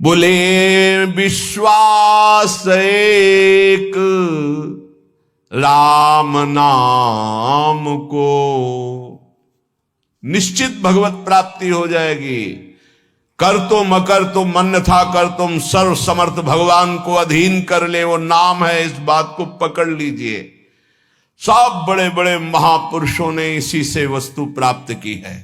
बोले विश्वास एक राम नाम को, निश्चित भगवत प्राप्ति हो जाएगी। कर तो मकर तो मन था कर, तुम सर्व समर्थ भगवान को अधीन कर ले, वो नाम है, इस बात को पकड़ लीजिए। सब बड़े बड़े महापुरुषों ने इसी से वस्तु प्राप्त की है,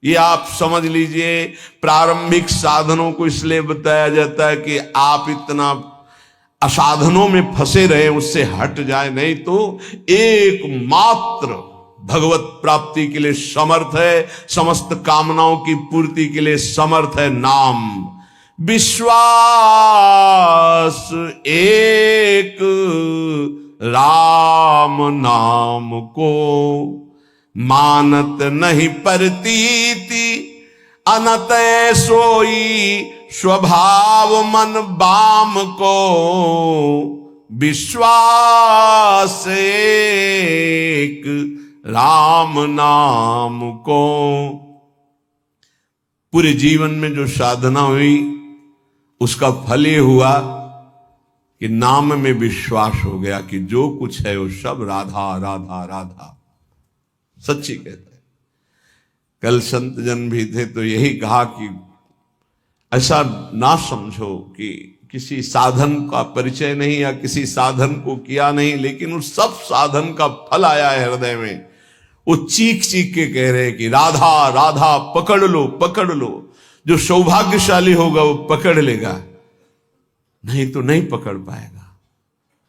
ये आप समझ लीजिए। प्रारंभिक साधनों को इसलिए बताया जाता है कि आप इतना असाधनों में फंसे रहे, उससे हट जाए, नहीं तो एकमात्र भगवत प्राप्ति के लिए समर्थ है, समस्त कामनाओं की पूर्ति के लिए समर्थ है नाम। विश्वास एक राम नाम को, मानत नहीं परतीति अनत सोई, स्वभाव मन बाम को। विश्वास एक राम नाम को। पूरे जीवन में जो साधना हुई उसका फल ये हुआ कि नाम में विश्वास हो गया कि जो कुछ है वो सब राधा राधा राधा। सच्ची कहते हैं। कल संत जन भी थे तो यही कहा कि ऐसा ना समझो कि किसी साधन का परिचय नहीं या किसी साधन को किया नहीं, लेकिन उस सब साधन का फल आया है हृदय में। वो चीख चीख के कह रहे हैं कि राधा राधा पकड़ लो पकड़ लो। जो सौभाग्यशाली होगा वो पकड़ लेगा, नहीं तो नहीं पकड़ पाएगा।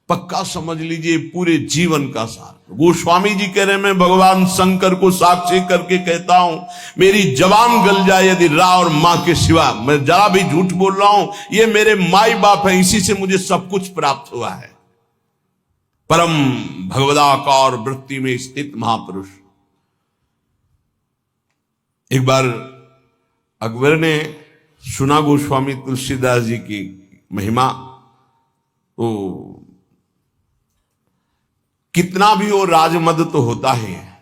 पक्का समझ लीजिए पूरे जीवन का सार। गोस्वामी जी कह रहे, मैं भगवान शंकर को साक्षी करके कहता हूं, मेरी जबान गल जाए यदि रा और मां के सिवा, मैं जरा भी झूठ बोल रहा हूं, ये मेरे माई बाप है, इसी से मुझे सब कुछ प्राप्त हुआ है। परम भगवदाकार वृत्ति में स्थित महापुरुष। एक बार अकबर ने सुना गोस्वामी तुलसीदास जी की महिमा, तो कितना भी वो राजमद तो होता ही है,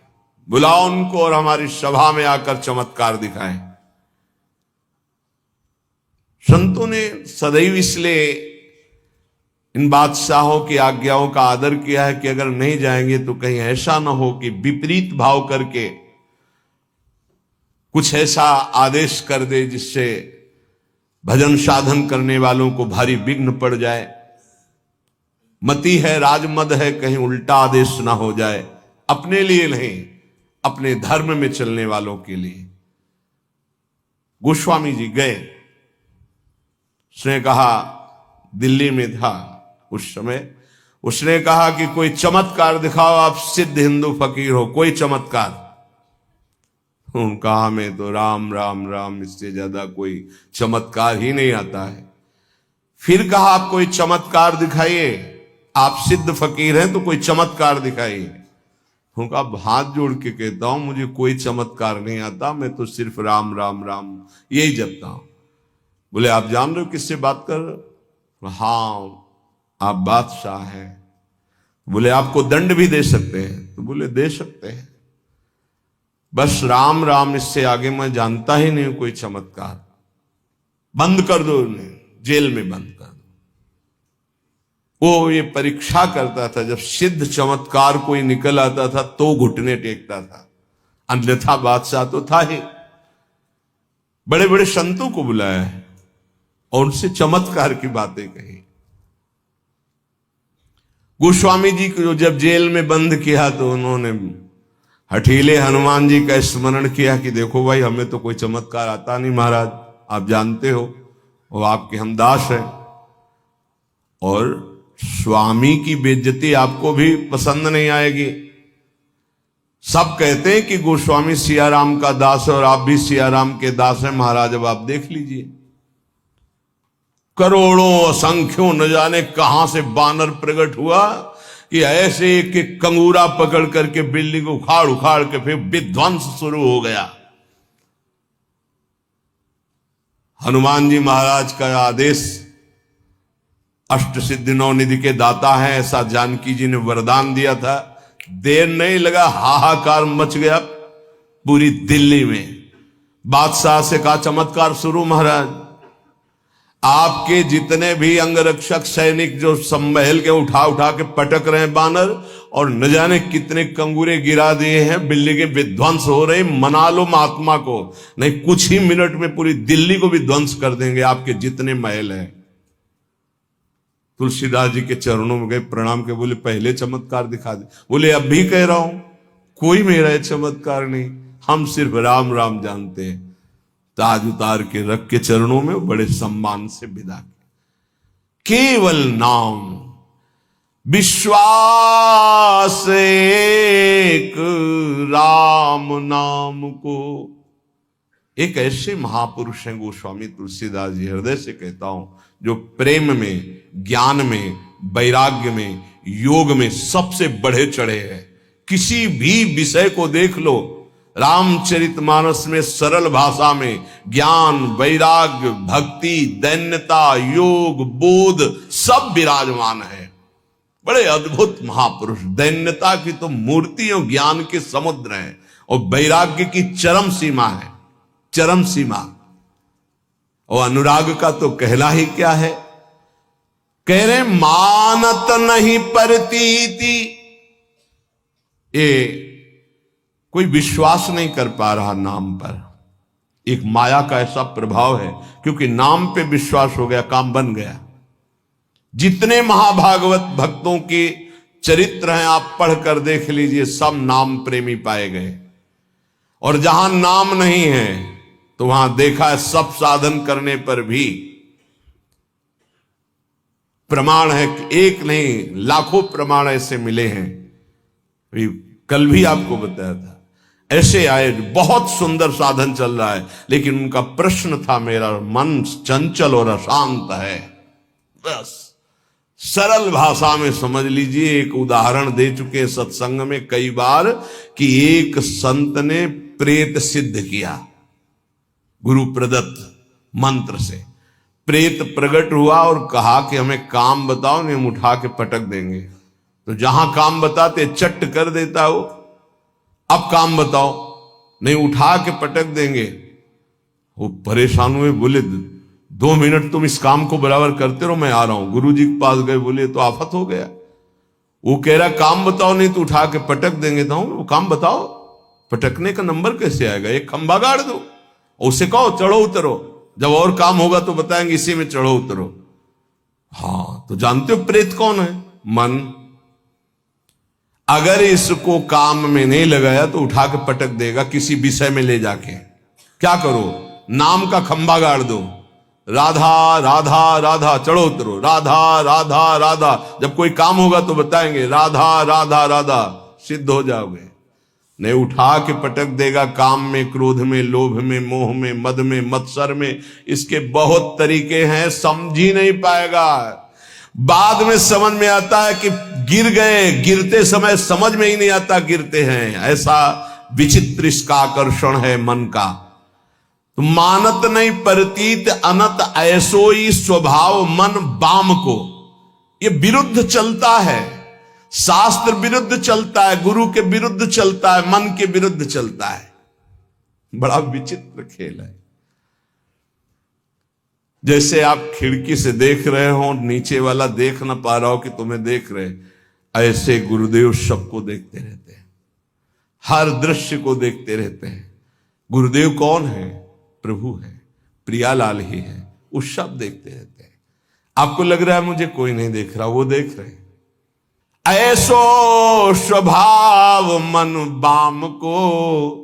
बुलाओ उनको और हमारी सभा में आकर चमत्कार दिखाएं। संतों ने सदैव इसलिए इन बादशाहों की आज्ञाओं का आदर किया है कि अगर नहीं जाएंगे तो कहीं ऐसा ना हो कि विपरीत भाव करके कुछ ऐसा आदेश कर दे जिससे भजन साधन करने वालों को भारी विघ्न पड़ जाए। मति है, राजमद है, कहीं उल्टा आदेश ना हो जाए, अपने लिए नहीं अपने धर्म में चलने वालों के लिए। गोस्वामी जी गए, उसने कहा, दिल्ली में था उस समय, उसने कहा कि कोई चमत्कार दिखाओ, आप सिद्ध हिंदू फकीर हो, कोई चमत्कार। कहा हमें तो राम राम राम, इससे ज्यादा कोई चमत्कार ही नहीं आता है। फिर कहा आप कोई चमत्कार दिखाइए, आप सिद्ध फकीर हैं तो कोई चमत्कार दिखाइए। उनका हाथ जोड़ के कहता हूं मुझे कोई चमत्कार नहीं आता, मैं तो सिर्फ राम राम राम यही जपता हूं। बोले आप जान रहे हो किससे बात कर रहे हो? हाँ आप बादशाह हैं। बोले आपको दंड भी दे सकते हैं? तो बोले दे सकते हैं, बस राम राम, इससे आगे मैं जानता ही नहीं कोई चमत्कार। बंद कर दो उन्हें, जेल में बंद कर दो। वो ये परीक्षा करता था, जब सिद्ध चमत्कार कोई निकल आता था तो घुटने टेकता था, अन्यथा बादशाह तो था ही। बड़े बड़े संतों को बुलाया है और उनसे चमत्कार की बातें कही। गोस्वामी जी को जब जेल में बंद किया तो उन्होंने हठीले हनुमान जी का स्मरण किया कि देखो भाई, हमें तो कोई चमत्कार आता नहीं महाराज, आप जानते हो वो आपके हम दास हैं, और स्वामी की बेइज्जती आपको भी पसंद नहीं आएगी। सब कहते हैं कि गोस्वामी सियाराम का दास है और आप भी सियाराम के दास हैं महाराज, अब आप देख लीजिए। करोड़ों असंख्यों न जाने कहां से बानर प्रकट हुआ कि ऐसे एक एक कंगूरा पकड़ करके बिल्डिंग उखाड़ उखाड़ के फिर विध्वंस शुरू हो गया। हनुमान जी महाराज का आदेश, अष्ट सिद्धि नौ निधि के दाता है, ऐसा जानकी जी ने वरदान दिया था। देर नहीं लगा, हाहाकार मच गया पूरी दिल्ली में। बादशाह से कहा चमत्कार शुरू महाराज। आपके जितने भी अंगरक्षक सैनिक जो सम्महल के उठा उठा के पटक रहे हैं बानर, और न जाने कितने कंगूरे गिरा दिए हैं, बिल्डिंगें विध्वंस हो रहे, मना लो महात्मा को, नहीं कुछ ही मिनट में पूरी दिल्ली को भी ध्वंस कर देंगे आपके जितने महल हैं। तुलसीदास जी के चरणों में गए, प्रणाम के बोले पहले चमत्कार दिखा दे। बोले अब भी कह रहा हूं, कोई मेरा चमत्कार नहीं, हम सिर्फ राम राम जानते हैं। ताज उतार के रख के चरणों में बड़े सम्मान से विदा किया। केवल नाम, विश्वास एक राम नाम को। एक ऐसे महापुरुष हैं गोस्वामी तुलसीदास जी, हृदय से कहता हूं, जो प्रेम में, ज्ञान में, वैराग्य में, योग में सबसे बढ़े चढ़े हैं। किसी भी विषय को देख लो, रामचरितमानस में सरल भाषा में ज्ञान, वैराग्य, भक्ति, दैन्यता, योग, बोध सब विराजमान है। बड़े अद्भुत महापुरुष। दैन्यता की तो मूर्ति और ज्ञान के समुद्र है, और वैराग्य की चरम सीमा है, चरम सीमा। और अनुराग का तो कहना ही क्या है। कह रहे मानत नहीं परतीति, ये कोई विश्वास नहीं कर पा रहा नाम पर। एक माया का ऐसा प्रभाव है, क्योंकि नाम पे विश्वास हो गया, काम बन गया। जितने महाभागवत भक्तों के चरित्र हैं आप पढ़कर देख लीजिए, सब नाम प्रेमी पाए गए। और जहां नाम नहीं है तो वहां देखा है सब साधन करने पर भी प्रमाण है, एक नहीं लाखों प्रमाण ऐसे मिले हैं। कल भी आपको बताया था, ऐसे आए, बहुत सुंदर साधन चल रहा है, लेकिन उनका प्रश्न था, मेरा मन चंचल और अशांत है। बस सरल भाषा में समझ लीजिए। एक उदाहरण दे चुके सत्संग में कई बार कि एक संत ने प्रेत सिद्ध किया, गुरु प्रदत्त मंत्र से प्रेत प्रकट हुआ और कहा कि हमें काम बताओ, नहीं हम उठा के पटक देंगे। तो जहां काम बताते चट्ट कर देता वो, अब काम बताओ, नहीं उठा के पटक देंगे। वो परेशान हुए, बोले 2 मिनट तुम इस काम को बराबर करते रहो, मैं आ रहा हूं। गुरुजी के पास गए, बोले तो आफत हो गया। वो कह रहा काम बताओ, नहीं तो उठा के पटक देंगे। तो वो काम बताओ, पटकने का नंबर कैसे आएगा, एक खंभा गाड़ दो, उसे कहो चढ़ो उतरो, जब और काम होगा तो बताएंगे इसी में चढ़ो उतरो। हाँ, तो जानते हो प्रेत कौन है? मन। अगर इसको काम में नहीं लगाया तो उठा के पटक देगा किसी विषय में ले जाके। क्या करो, नाम का खंभा गाड़ दो, राधा राधा राधा, चढ़ो उतरो, राधा राधा राधा, जब कोई काम होगा तो बताएंगे राधा राधा राधा, सिद्ध हो जाओगे। नहीं उठा के पटक देगा काम में, क्रोध में, लोभ में, मोह में, मद में, मत्सर में। इसके बहुत तरीके हैं, समझ ही नहीं पाएगा। बाद में समझ में आता है कि गिर गए, गिरते समय समझ में ही नहीं आता गिरते हैं। ऐसा विचित्र इसका आकर्षण है मन का। तो मानत नहीं परतीत अनत, ऐसोई स्वभाव मन बाम को। ये विरुद्ध चलता है, शास्त्र विरुद्ध चलता है, गुरु के विरुद्ध चलता है, मन के विरुद्ध चलता है। बड़ा विचित्र खेल है। जैसे आप खिड़की से देख रहे हो, नीचे वाला देख ना पा रहा हो कि तुम्हें देख रहे, ऐसे गुरुदेव सबको देखते रहते हैं, हर दृश्य को देखते रहते हैं। गुरुदेव कौन है? प्रभु है, प्रियालाल ही है, वो सब देखते रहते हैं। आपको लग रहा है मुझे कोई नहीं देख रहा, वो देख रहे हैं। ऐसो स्वभाव मन बाम को,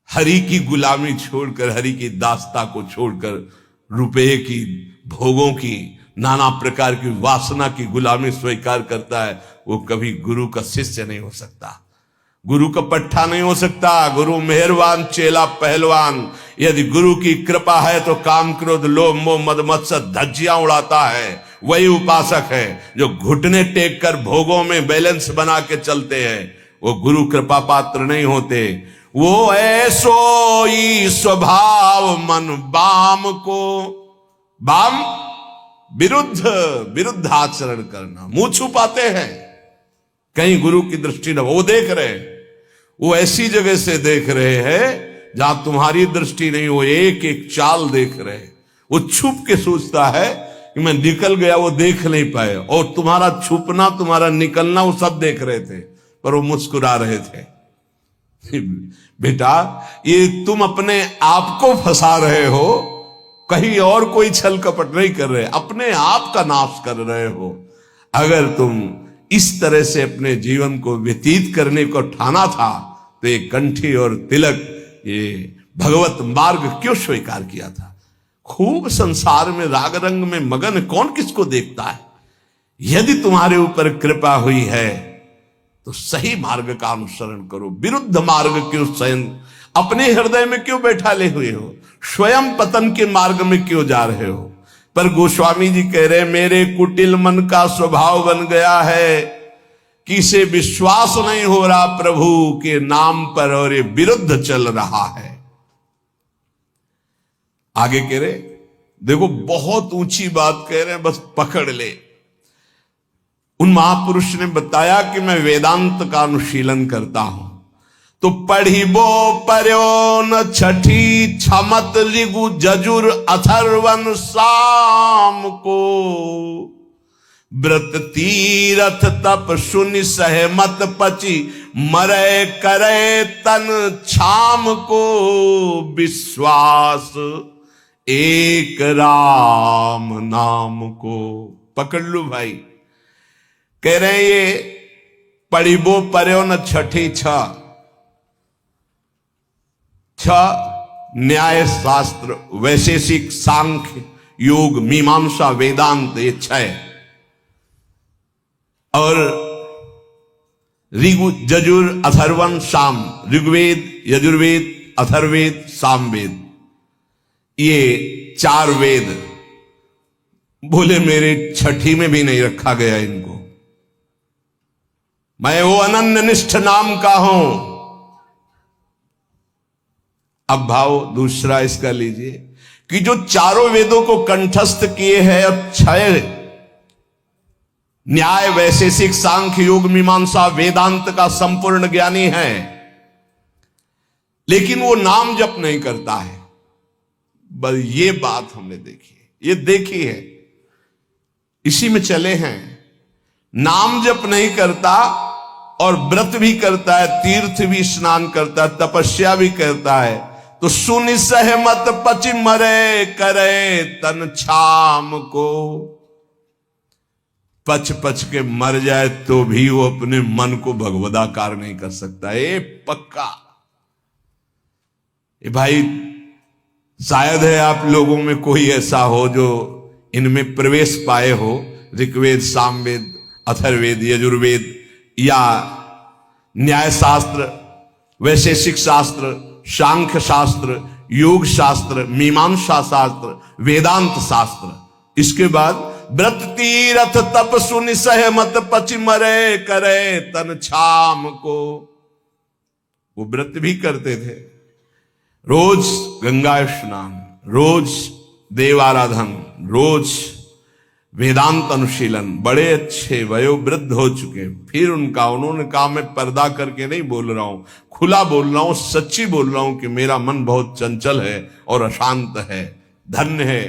हरि की गुलामी छोड़कर, हरि की दास्ता को छोड़कर, रुपये की, भोगों की, नाना प्रकार की वासना की गुलामी स्वीकार करता है, वो कभी गुरु का शिष्य नहीं हो सकता, गुरु का पट्टा नहीं हो सकता। गुरु मेहरबान, चेला पहलवान। यदि गुरु की कृपा है तो काम, क्रोध, लोभ, मोह, मद, मत्सर धज्जियां उड़ाता है, वही उपासक है। जो घुटने टेक कर भोगों में बैलेंस बना के चलते हैं, वो गुरु कृपा पात्र नहीं होते। वो ऐसो ही स्वभाव मन बाम को, बाम विरुद्ध आचरण करना, मुंह छुपाते हैं, कहीं गुरु की दृष्टि न। वो देख रहे, वो ऐसी जगह से देख रहे हैं जहां तुम्हारी दृष्टि नहीं, वो एक एक चाल देख रहे हैं। वो छुप के सोचता है कि मैं निकल गया, वो देख नहीं पाए, और तुम्हारा छुपना, तुम्हारा निकलना वो सब देख रहे थे, पर वो मुस्कुरा रहे थे। बेटा, ये तुम अपने आप को फंसा रहे हो, कहीं और कोई छल कपट नहीं कर रहे, अपने आप का नाश कर रहे हो। अगर तुम इस तरह से अपने जीवन को व्यतीत करने को ठाना था तो ये कंठी और तिलक, ये भगवत मार्ग क्यों स्वीकार किया था? खूब संसार में राग रंग में मगन कौन किसको देखता है? यदि तुम्हारे ऊपर कृपा हुई है तो सही मार्ग का अनुसरण करो, विरुद्ध मार्ग क्यों स्वयं अपने हृदय में क्यों बैठाले हुए हो? स्वयं पतन के मार्ग में क्यों जा रहे हो? पर गोस्वामी जी कह रहे, मेरे कुटिल मन का स्वभाव बन गया है कि इसे विश्वास नहीं हो रहा प्रभु के नाम पर, और ये विरुद्ध चल रहा है। आगे कह रहे, देखो बहुत ऊंची बात कह रहे हैं, बस पकड़ ले। उन महापुरुष ने बताया कि मैं वेदांत का अनुशीलन करता हूं, तो पढ़िबो पर्यो न छठी छमत ऋगु जजुर अथर्वन साम को, व्रत तीरथ तप सुनि सहमत पची मरे करे तन छाम को, विश्वास एक राम नाम को। पकड़ लो भाई। कह रहे हैं ये पढ़िबो पर्यो न छठी छ न्याय शास्त्र वैशेषिक सांख्य योग मीमांसा वेदांत, ये छह, और ऋगु जजुर अथर्वन साम, ऋग्वेद यजुर्वेद अथर्वेद सामवेद, ये चार वेद। बोले मेरे छठी में भी नहीं रखा गया इनको, मैं वो अनन्य निष्ठ नाम का हूं। अब भाव दूसरा इसका लीजिए कि जो चारों वेदों को कंठस्थ किए हैं और छह न्याय वैशेषिक सांख्य योग मीमांसा वेदांत का संपूर्ण ज्ञानी है, लेकिन वो नाम जप नहीं करता है। बस ये बात हमने देखी है, ये देखी है, इसी में चले हैं। नाम जप नहीं करता और व्रत भी करता है, तीर्थ भी स्नान करता है, तपस्या भी करता है, तो सुनि सहमत पचि मरे करे तन छाम को। पच पच के मर जाए तो भी वो अपने मन को भगवदाकार नहीं कर सकता। ये पक्का। ये भाई शायद है आप लोगों में कोई ऐसा हो जो इनमें प्रवेश पाए हो, ऋग्वेद सामवेद अथर्वेद यजुर्वेद या न्याय शास्त्र वैशेषिक शास्त्र सांख्य शास्त्र योग शास्त्र मीमांसा शास्त्र वेदांत शास्त्र। इसके बाद व्रत तीरथ तप सुनि सहमत पचि मरे करे तन छाम को। वो व्रत भी करते थे, रोज गंगा स्नान, रोज देवाराधन, रोज वेदांत अनुशीलन, बड़े अच्छे वयोवृद्ध हो चुके। फिर उन्होंने कहा मैं पर्दा करके नहीं बोल रहा हूं, खुला बोल रहा हूं, सच्ची बोल रहा हूं कि मेरा मन बहुत चंचल है और अशांत है। धन्य है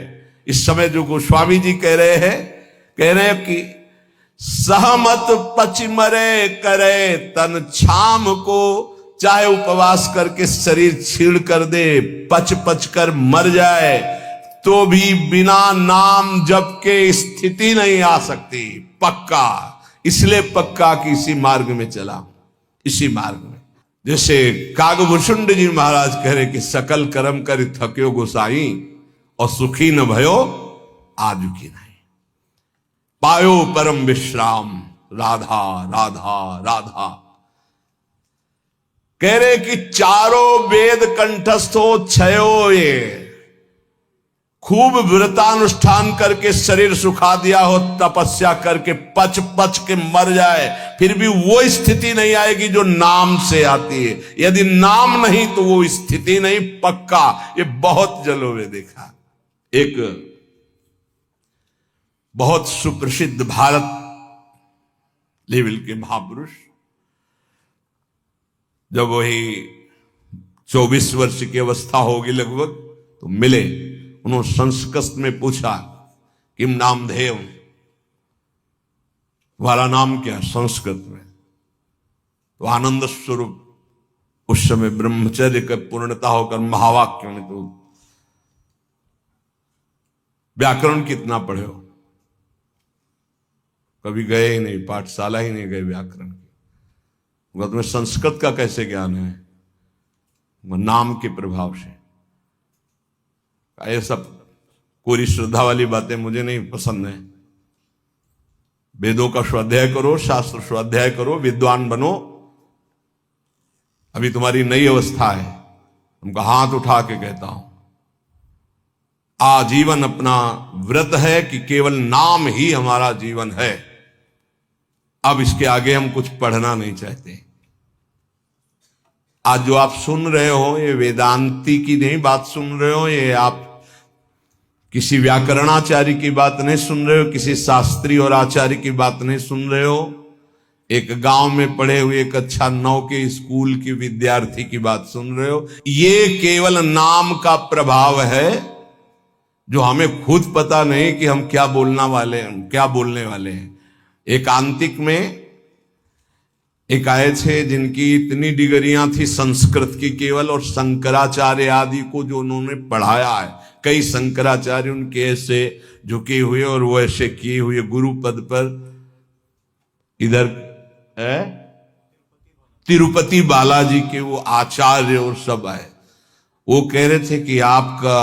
इस समय जो गोस्वामी जी कह रहे हैं कि सहमत पचि मरे करे तन छाम को। चाहे उपवास करके शरीर छीड़ कर दे, पच पच कर मर जाए, तो भी बिना नाम जप के स्थिति नहीं आ सकती। पक्का, इसलिए पक्का कि इसी मार्ग में चला, इसी मार्ग में। जैसे कागभूषुंड जी महाराज कह रहे कि सकल कर्म कर थक्यो गोसाई और सुखी न भयो आजु की नहीं, पायो परम विश्राम राधा राधा राधा। कह रहे कि चारों वेद कंठस्थ हो, छयो ये खूब व्रतानुष्ठान करके शरीर सुखा दिया हो, तपस्या करके पच पच के मर जाए, फिर भी वो स्थिति नहीं आएगी जो नाम से आती है। यदि नाम नहीं तो वो स्थिति नहीं। पक्का, ये बहुत जगहों में देखा। एक बहुत सुप्रसिद्ध भारत लेवल के महापुरुष, जब वही 24 वर्ष की अवस्था होगी लगभग, तो मिले। उन्होंने संस्कृत में पूछा, किम नामधेय, तुम्हारा नाम क्या है संस्कृत में? तो आनंद स्वरूप उस समय ब्रह्मचर्य का पूर्णता होकर महावाक्यों में, तो व्याकरण कितना पढ़े हो? कभी गए ही नहीं, पाठशाला ही नहीं गए व्याकरण की, तुम्हें संस्कृत का कैसे ज्ञान है? नाम के प्रभाव से। ये सब कोरी श्रद्धा वाली बातें मुझे नहीं पसंद है। वेदों का स्वाध्याय करो, शास्त्र स्वाध्याय करो, विद्वान बनो। अभी तुम्हारी नई अवस्था है, तुमको हाथ उठा के कहता हूं, आजीवन अपना व्रत है कि केवल नाम ही हमारा जीवन है। अब इसके आगे हम कुछ पढ़ना नहीं चाहते। आज जो आप सुन रहे हो, ये वेदांती की नहीं बात सुन रहे हो, ये आप किसी व्याकरणाचार्य की बात नहीं सुन रहे हो, किसी शास्त्री और आचार्य की बात नहीं सुन रहे हो, एक गांव में पढ़े हुए एक अच्छा 9 के स्कूल की विद्यार्थी की बात सुन रहे हो। ये केवल नाम का प्रभाव है, जो हमें खुद पता नहीं कि हम क्या बोलने वाले हैं। एकांतिक में एक आए थे जिनकी इतनी डिग्रियां थी संस्कृत की केवल, और शंकराचार्य आदि को जो उन्होंने पढ़ाया है, कई शंकराचार्य उनके ऐसे झुके हुए और वो ऐसे किए हुए गुरु पद पर। इधर है तिरुपति बालाजी के वो आचार्य और सब आए। वो कह रहे थे कि आपका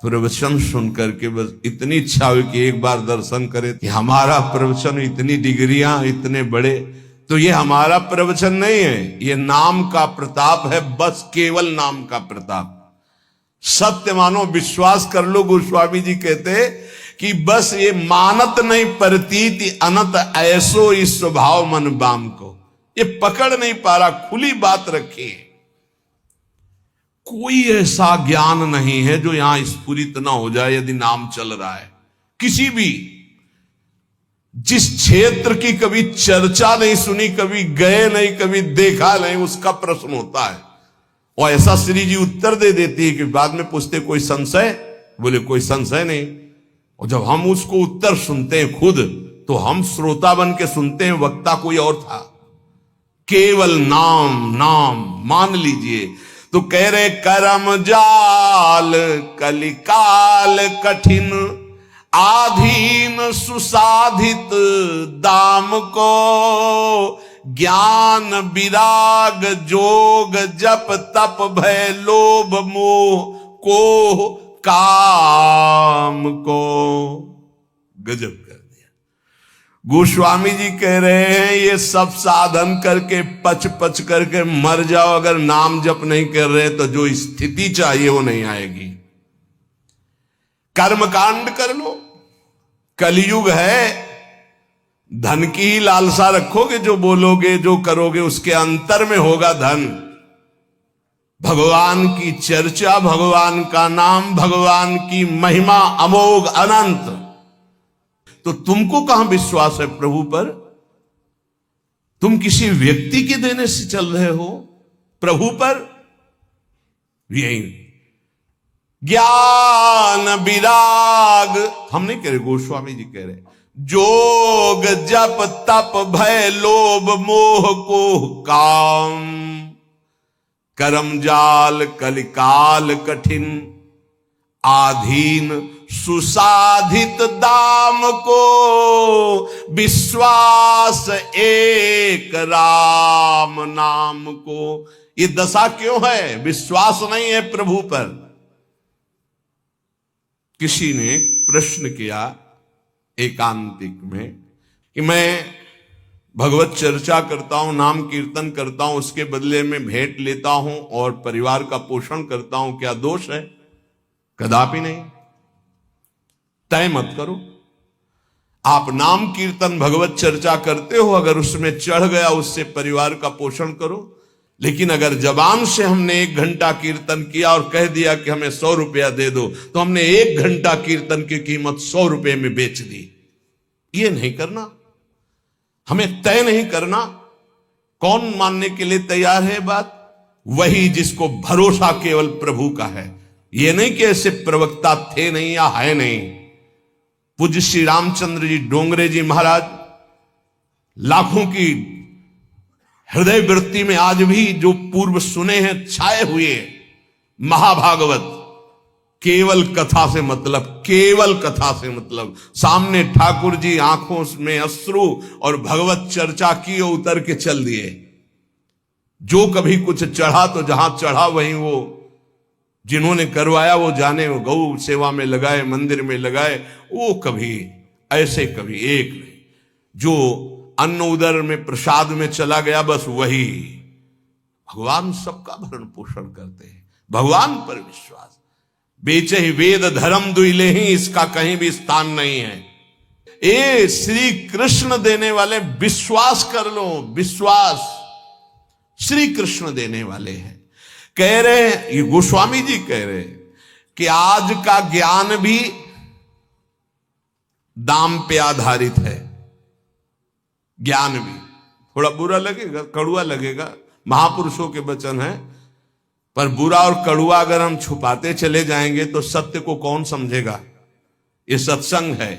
प्रवचन सुन करके बस इतनी इच्छा हुई कि एक बार दर्शन करें। कि हमारा प्रवचन, इतनी डिग्रियां, इतने बड़े, तो ये हमारा प्रवचन नहीं है, ये नाम का प्रताप है, बस केवल नाम का प्रताप। सत्य मानो, विश्वास कर लो। गोस्वामी जी कहते कि बस ये मानत नहीं प्रतीति अनंत ऐसो इस स्वभाव मन बाम को, ये पकड़ नहीं पा रहा। खुली बात रखी, कोई ऐसा ज्ञान नहीं है जो यहां स्फुरित ना हो जाए यदि नाम चल रहा है। किसी भी जिस क्षेत्र की कभी चर्चा नहीं सुनी, कभी गए नहीं, कभी देखा नहीं, उसका प्रश्न होता है और ऐसा श्री जी उत्तर दे देती है कि बाद में पूछते कोई संशय? बोले कोई संशय नहीं। और जब हम उसको उत्तर सुनते हैं खुद, तो हम श्रोता बन के सुनते हैं, वक्ता कोई और था। केवल नाम नाम मान लीजिए। तो कह रहे करम जाल कलिकाल कठिन, आधीन सुसाधित दाम को, ज्ञान विराग जोग जप तप भय लोभ मोह को काम को। गजब कर दिया। गोस्वामी जी कह रहे हैं ये सब साधन करके पच पच करके मर जाओ, अगर नाम जप नहीं कर रहे तो जो स्थिति चाहिए वो नहीं आएगी। कर्मकांड कर लो, कलयुग है, धन की ही लालसा रखोगे, जो बोलोगे जो करोगे उसके अंतर में होगा धन। भगवान की चर्चा, भगवान का नाम, भगवान की महिमा अमोघ अनंत। तो तुमको कहां विश्वास है प्रभु पर? तुम किसी व्यक्ति के देने से चल रहे हो, प्रभु पर यही ज्ञान विराग हम नहीं कह रहे, गोस्वामी जी कह रहे, जोग जप तप भय लोभ मोह को काम, करम जाल कलिकाल कठिन, आधीन सुसाधित दाम को, विश्वास एक राम नाम को। ये दशा क्यों है? विश्वास नहीं है प्रभु पर। किसी ने प्रश्न किया एकांतिक में कि मैं भगवत चर्चा करता हूं, नाम कीर्तन करता हूं, उसके बदले में भेंट लेता हूं और परिवार का पोषण करता हूं, क्या दोष है? कदापि नहीं। तय मत करो। आप नाम कीर्तन भगवत चर्चा करते हो, अगर उसमें चढ़ गया उससे परिवार का पोषण करो। लेकिन अगर जबान से हमने 1 घंटा कीर्तन किया और कह दिया कि हमें 100 रुपया दे दो, तो हमने 1 घंटा कीर्तन की कीमत 100 रुपये में बेच दी। ये नहीं करना, हमें तय नहीं करना। कौन मानने के लिए तैयार है बात? वही जिसको भरोसा केवल प्रभु का है। ये नहीं कि ऐसे प्रवक्ता थे नहीं या है नहीं। पूज्य श्री रामचंद्र जी डोंगरे जी महाराज लाखों की हृदय वृत्ति में आज भी जो पूर्व सुने हैं छाए हुए महाभागवत, केवल कथा से मतलब, केवल कथा से मतलब। सामने ठाकुर जी आंखों में अश्रु और भगवत चर्चा की और उतर के चल दिए। जो कभी कुछ चढ़ा तो जहां चढ़ा वहीं वो जिन्होंने करवाया वो जाने, वो गौ सेवा में लगाए, मंदिर में लगाए, वो कभी ऐसे कभी एक नहीं। जो अन्न उदर में प्रसाद में चला गया बस वही। भगवान सबका भरण पोषण करते हैं, भगवान पर विश्वास। बेचे ही वेद धर्म दुइले ही, इसका कहीं भी स्थान नहीं है। ए श्री कृष्ण देने वाले, विश्वास कर लो, विश्वास श्री कृष्ण देने वाले हैं। कह रहे, ये गोस्वामी जी कह रहे कि आज का ज्ञान भी दाम पे आधारित है। ज्ञान भी थोड़ा बुरा लगेगा, कड़ुआ लगेगा, महापुरुषों के वचन है, पर बुरा और कड़ुआ अगर हम छुपाते चले जाएंगे तो सत्य को कौन समझेगा। ये सत्संग है।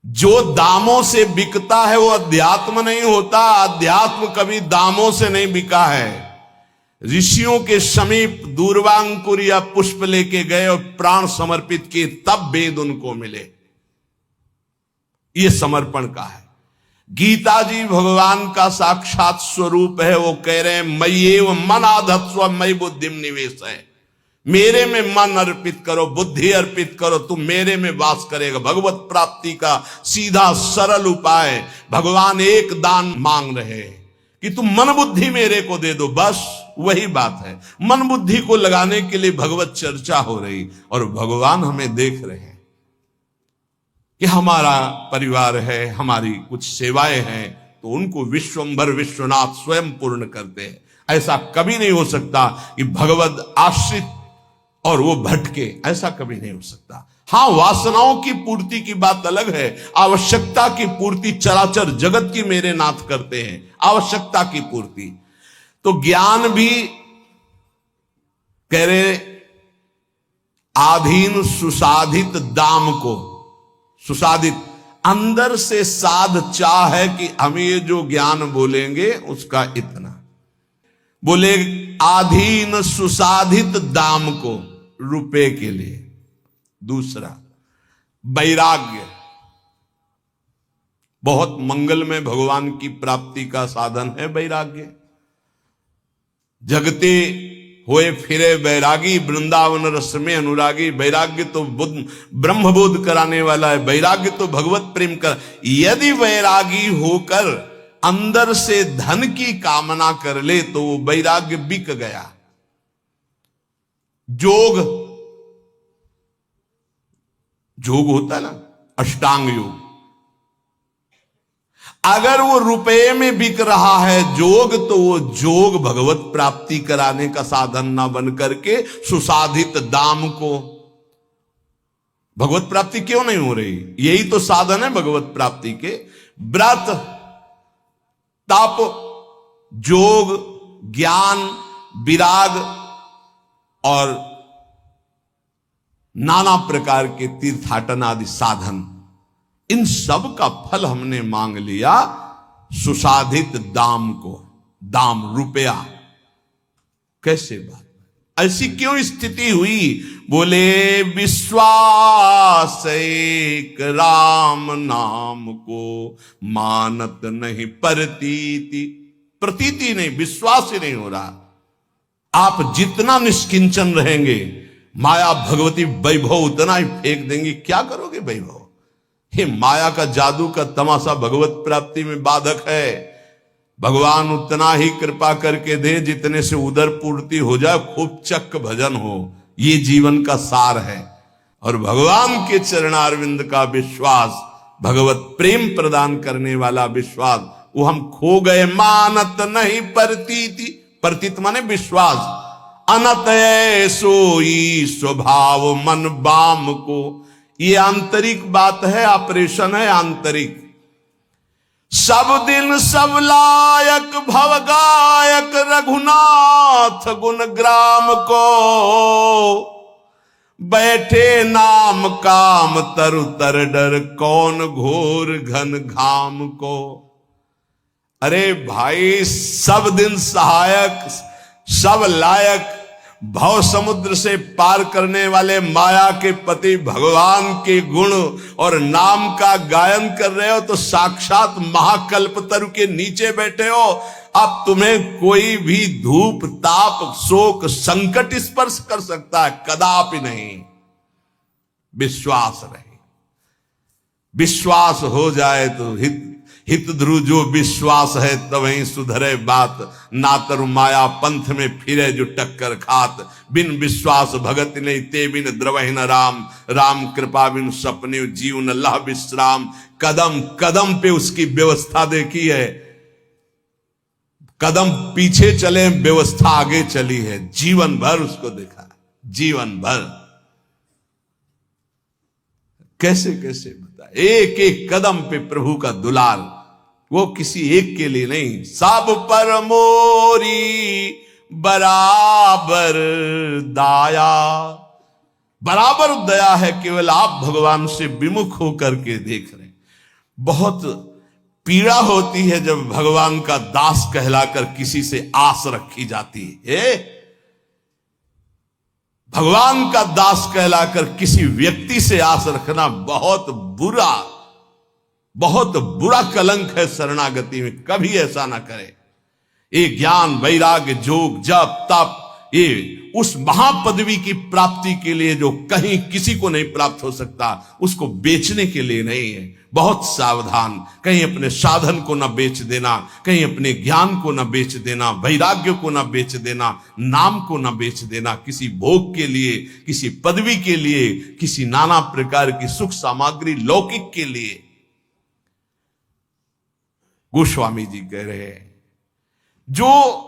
जो दामों से बिकता है वो अध्यात्म नहीं होता। अध्यात्म कभी दामों से नहीं बिका है। ऋषियों के समीप दूर्वांकुर या पुष्प लेके गए और प्राण समर्पित किए, तब वेद उनको मिले। ये समर्पण का है। गीता जी भगवान का साक्षात स्वरूप है। वो कह रहे हैं मय्येव मन आधत्स्व मयि बुद्धिम निवेश है। मेरे में मन अर्पित करो, बुद्धि अर्पित करो, तुम मेरे में वास करेगा। भगवत प्राप्ति का सीधा सरल उपाय। भगवान एक दान मांग रहे हैं कि तुम मन बुद्धि मेरे को दे दो, बस वही बात है। मन बुद्धि को लगाने के लिए भगवत चर्चा हो रही और भगवान हमें देख रहे हैं कि हमारा परिवार है, हमारी कुछ सेवाएं हैं, तो उनको विश्वंभर विश्वनाथ स्वयं पूर्ण करते हैं। ऐसा कभी नहीं हो सकता कि भगवत आश्रित और वो भटके, ऐसा कभी नहीं हो सकता। हां, वासनाओं की पूर्ति की बात अलग है। आवश्यकता की पूर्ति चराचर जगत की मेरे नाथ करते हैं, आवश्यकता की पूर्ति। तो ज्ञान भी कह रहे आधीन सुसाधित दाम को, सुसाधित अंदर से साध चाह है कि हम ये जो ज्ञान बोलेंगे उसका इतना बोले, आधीन सुसाधित दाम को, रुपए के लिए। दूसरा वैराग्य, बहुत मंगलमय भगवान की प्राप्ति का साधन है वैराग्य। जगते होए फिरे वैरागी, वृंदावन रस में अनुरागी। वैराग्य तो ब्रह्मबोध कराने वाला है। वैराग्य तो भगवत प्रेम कर। यदि वैरागी होकर अंदर से धन की कामना कर ले तो वो वैराग्य बिक गया। जोग होता है ना, अष्टांग योग, अगर वो रुपए में बिक रहा है जोग, तो वो जोग भगवत प्राप्ति कराने का साधन ना बन करके सुसाधित दाम को। भगवत प्राप्ति क्यों नहीं हो रही? यही तो साधन है भगवत प्राप्ति के। व्रत, तप, जोग, ज्ञान, विराग और नाना प्रकार के तीर्थाटन आदि साधन, इन सब का फल हमने मांग लिया सुसाधित दाम को। दाम रुपया, कैसे बात, ऐसी क्यों स्थिति हुई? बोले विश्वास एक राम नाम को मानत नहीं प्रतीति। प्रतीति नहीं, विश्वास ही नहीं हो रहा। आप जितना निष्किंचन रहेंगे, माया भगवती वैभव उतना ही फेंक देंगी। क्या करोगे वैभव? हे माया का जादू का तमाशा भगवत प्राप्ति में बाधक है। भगवान उतना ही कृपा करके दे जितने से उदर पूर्ति हो जाए, खूब चक्क भजन हो। ये जीवन का सार है। और भगवान के चरणारविंद का विश्वास, भगवत प्रेम प्रदान करने वाला विश्वास, वो हम खो गए। मानत नहीं प्रतीति, प्रतीत माने विश्वास। अनत सोई स्वभाव मन बाम को। ये आंतरिक बात है, ऑपरेशन है आंतरिक। सब दिन सब लायक भव गायक रघुनाथ गुण ग्राम को। बैठे नाम काम तरु तर डर, कौन घोर घन घाम को। अरे भाई, सब दिन सहायक, सब लायक, भव समुद्र से पार करने वाले माया के पति भगवान के गुण और नाम का गायन कर रहे हो, तो साक्षात महाकल्पतरु के नीचे बैठे हो। अब तुम्हें कोई भी धूप ताप शोक संकट स्पर्श कर सकता है? कदापि नहीं। विश्वास रहे, विश्वास हो जाए तो हित ध्रुव जो विश्वास है तवहीं सुधरे बात, ना तरु माया पंथ में फिरे जो टक्कर खात, बिन विश्वास भगत नहीं ते बिन द्रवहि न राम, राम कृपा बिन सपने जीवन लह विश्राम। कदम कदम पे उसकी व्यवस्था देखी है, कदम पीछे चले व्यवस्था आगे चली है, जीवन भर उसको देखा, जीवन भर। कैसे कैसे बता, एक एक कदम पे प्रभु का दुलार, वो किसी एक के लिए नहीं, सब पर मोरी बराबर दाया। बराबर दया है, केवल आप भगवान से विमुख होकर के देख रहे हैं। बहुत पीड़ा होती है जब भगवान का दास कहलाकर किसी से आस रखी जाती है। भगवान का दास कहलाकर किसी व्यक्ति से आस रखना बहुत बुरा, बहुत बुरा कलंक है शरणागति में। कभी ऐसा ना करे। ये ज्ञान वैराग्य जोग जप तप, ये उस महापदवी की प्राप्ति के लिए जो कहीं किसी को नहीं प्राप्त हो सकता, उसको बेचने के लिए नहीं है। बहुत सावधान, कहीं अपने साधन को ना बेच देना, कहीं अपने ज्ञान को ना बेच देना, वैराग्य को ना बेच देना, नाम को ना बेच देना, किसी भोग के लिए, किसी पदवी के लिए, किसी नाना प्रकार की सुख सामग्री लौकिक के लिए। गोस्वामी जी कह रहे हैं, जो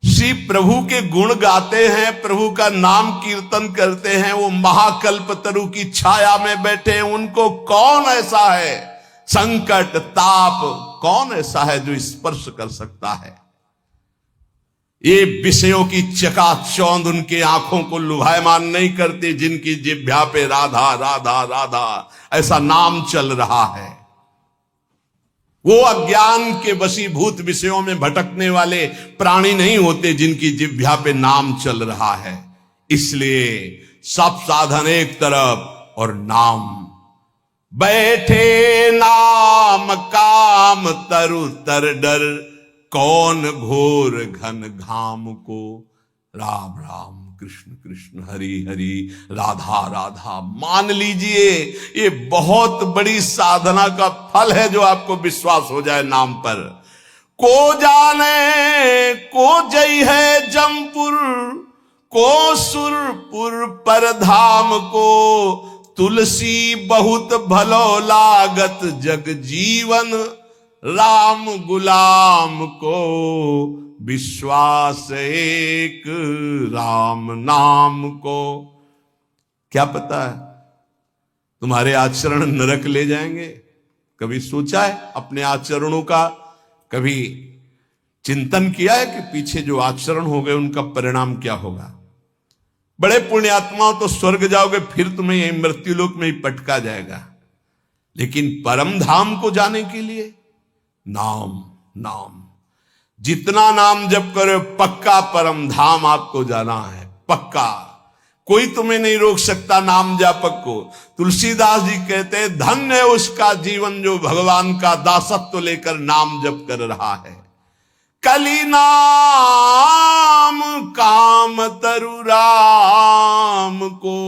श्री प्रभु के गुण गाते हैं, प्रभु का नाम कीर्तन करते हैं, वो महाकल्पतरु की छाया में बैठे। उनको कौन ऐसा है, संकट ताप कौन ऐसा है जो स्पर्श कर सकता है? ये विषयों की चकाचौंध उनके आंखों को लुभायमान नहीं करते, जिनकी जिह्वा पे राधा राधा राधा ऐसा नाम चल रहा है। वो अज्ञान के वशीभूत विषयों में भटकने वाले प्राणी नहीं होते, जिनकी जिह्वा पे नाम चल रहा है। इसलिए सब साधन एक तरफ और नाम। बैठे नाम काम तरु तर डर, कौन घोर घन घाम को। राम राम कृष्ण कृष्ण हरि हरि राधा राधा। मान लीजिए ये बहुत बड़ी साधना का फल है जो आपको विश्वास हो जाए नाम पर। को जाने को जय है जमपुर, को सुरपुर पर धाम को। तुलसी बहुत भलो लागत जग जीवन, राम गुलाम को विश्वास एक राम नाम को। क्या पता है तुम्हारे आचरण नरक ले जाएंगे? कभी सोचा है अपने आचरणों का? कभी चिंतन किया है कि पीछे जो आचरण हो गए उनका परिणाम क्या होगा? बड़े पुण्यात्माओं तो स्वर्ग जाओगे, फिर तुम्हें यही मृत्युलोक में ही पटका जाएगा। लेकिन परम धाम को जाने के लिए नाम नाम, जितना नाम जप करो पक्का परम धाम आपको जाना है, पक्का। कोई तुम्हें नहीं रोक सकता नाम जापक को। तुलसीदास जी कहते हैं, धन्य है उसका जीवन जो भगवान का दासत्व लेकर नाम जप कर रहा है। कली नाम काम तरु राम को,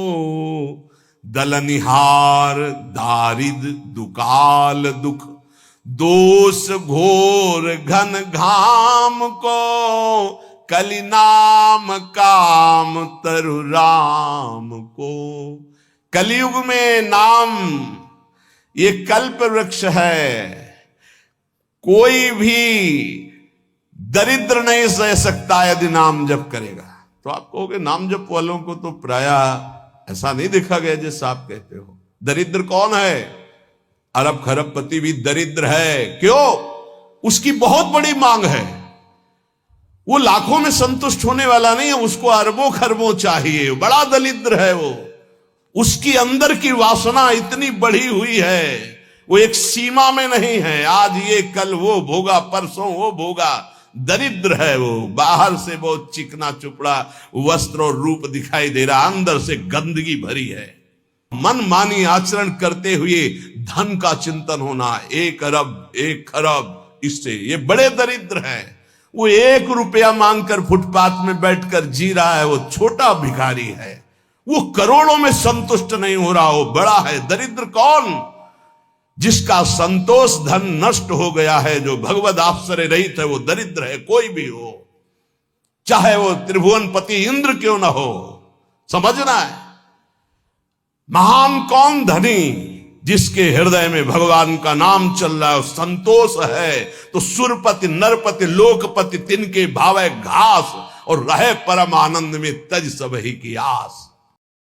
दलनिहार दारिद दुकाल दुख। दोष घोर घन घाम को, कली नाम काम तरु राम को। कलयुग में नाम ये कल्प वृक्ष है। कोई भी दरिद्र नहीं सह सकता यदि नाम जप करेगा। तो आप कहोगे नाम जप वालों को तो प्रायः ऐसा नहीं देखा गया जैसा आप कहते हो। दरिद्र कौन है? अरब खरबपति भी दरिद्र है। क्यों? उसकी बहुत बड़ी मांग है। वो लाखों में संतुष्ट होने वाला नहीं है, उसको अरबों खरबों चाहिए। बड़ा दरिद्र है वो, उसकी अंदर की वासना इतनी बढ़ी हुई है, वो एक सीमा में नहीं है। आज ये कल वो भोगा, परसों वो भोगा। दरिद्र है वो, बाहर से बहुत चिकना चुपड़ा वस्त्र और रूप दिखाई दे रहा, अंदर से गंदगी भरी है। मनमानी आचरण करते हुए धन का चिंतन होना, 1 अरब 1 खरब, इससे ये बड़े दरिद्र हैं। वो 1 रुपया मांगकर फुटपाथ में बैठकर जी रहा है, वो छोटा भिखारी है। वो करोड़ों में संतुष्ट नहीं हो रहा, वो बड़ा है। दरिद्र कौन? जिसका संतोष धन नष्ट हो गया है, जो भगवद आश्रय रहित है, वो दरिद्र है। कोई भी हो, चाहे वो त्रिभुवनपति इंद्र क्यों ना हो, समझना है। महान कौन? धनी, जिसके हृदय में भगवान का नाम चल रहा है, संतोष है। तो सुरपति नरपति लोकपति तिनके भावे घास, और रहे परम आनंद में तज सब ही की आस।